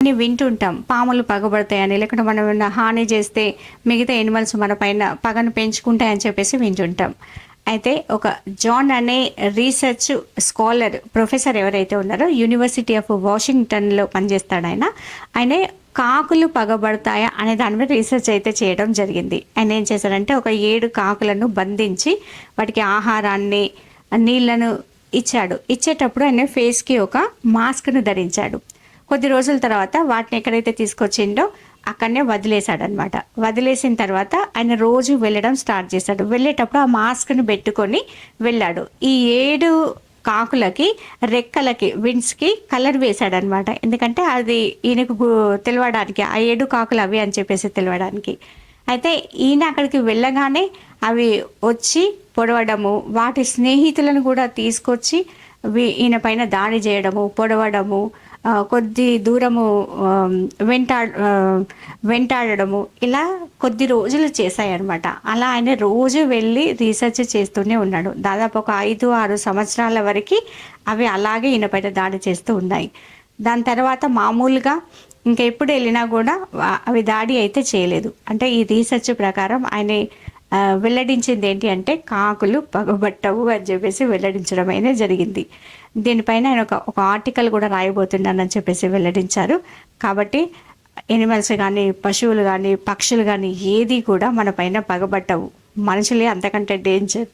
అని వింటుంటాం. పాములు పగబడతాయని, లేకుంటే మనం ఏమన్నా హాని చేస్తే మిగతా యానిమల్స్ మన పైన పగను పెంచుకుంటాయని చెప్పేసి వింటుంటాం. అయితే ఒక జాన్ అనే రీసెర్చ్ స్కాలర్ ప్రొఫెసర్ ఎవరైతే ఉన్నారో యూనివర్సిటీ ఆఫ్ వాషింగ్టన్‌లో పనిచేస్తాడాయన. ఆయనే కాకులు పగబడతాయా అనే దాని మీద రీసెర్చ్ అయితే చేయడం జరిగింది. ఆయన ఏం చేశారంటే ఒక 7 కాకులను బంధించి వాటికి ఆహారాన్ని, నీళ్లను ఇచ్చాడు. ఇచ్చేటప్పుడు ఆయన ఫేస్‌కి ఒక మాస్క్‌ను ధరించాడు. కొద్ది రోజుల తర్వాత వాటిని ఎక్కడైతే తీసుకొచ్చిండో అక్కడనే వదిలేశాడనమాట. వదిలేసిన తర్వాత ఆయన రోజు వెళ్ళడం స్టార్ట్ చేశాడు. వెళ్ళేటప్పుడు ఆ మాస్క్‌ని పెట్టుకొని వెళ్ళాడు. ఈ 7 కాకులకి రెక్కలకి, వింగ్స్‌కి కలర్ వేశాడనమాట. ఎందుకంటే అది ఈయనకు తెలవడానికి ఆ 7 కాకులు అవే అని చెప్పేసి తెలవడానికి. అయితే ఈయన అక్కడికి వెళ్ళగానే అవి వచ్చి పొడవడము, వాటి స్నేహితులను కూడా తీసుకొచ్చి ఈయన పైన దాడి చేయడము, పొడవడము, కొద్ది దూరము వెంటాడడము ఇలా కొద్ది రోజులు చేశాయన్నమాట. అలా ఆయన రోజు వెళ్ళి రీసెర్చ్ చేస్తూనే ఉన్నాడు. దాదాపు ఒక 5-6 సంవత్సరాల వరకు అవి అలాగే ఈయన పైన దాడి చేస్తూ ఉన్నాయి. దాని తర్వాత మామూలుగా ఇంకా ఎప్పుడు వెళ్ళినా కూడా అవి దాడి అయితే చేయలేదు. అంటే ఈ రీసెర్చ్ ప్రకారం ఆయన వెల్లడించింది ఏంటి అంటే కాకులు పగబట్టవు అని చెప్పేసి వెల్లడించడం అయితే జరిగింది. దీనిపైన ఆయన ఒక ఆర్టికల్ కూడా రాయబోతున్నానని చెప్పేసి వెల్లడించారు. కాబట్టి ఎనిమల్స్ కానీ, పశువులు కానీ, పక్షులు కానీ ఏది కూడా మన పైన పగబట్టవు. మనుషులే అంతకంటే డేంజర్.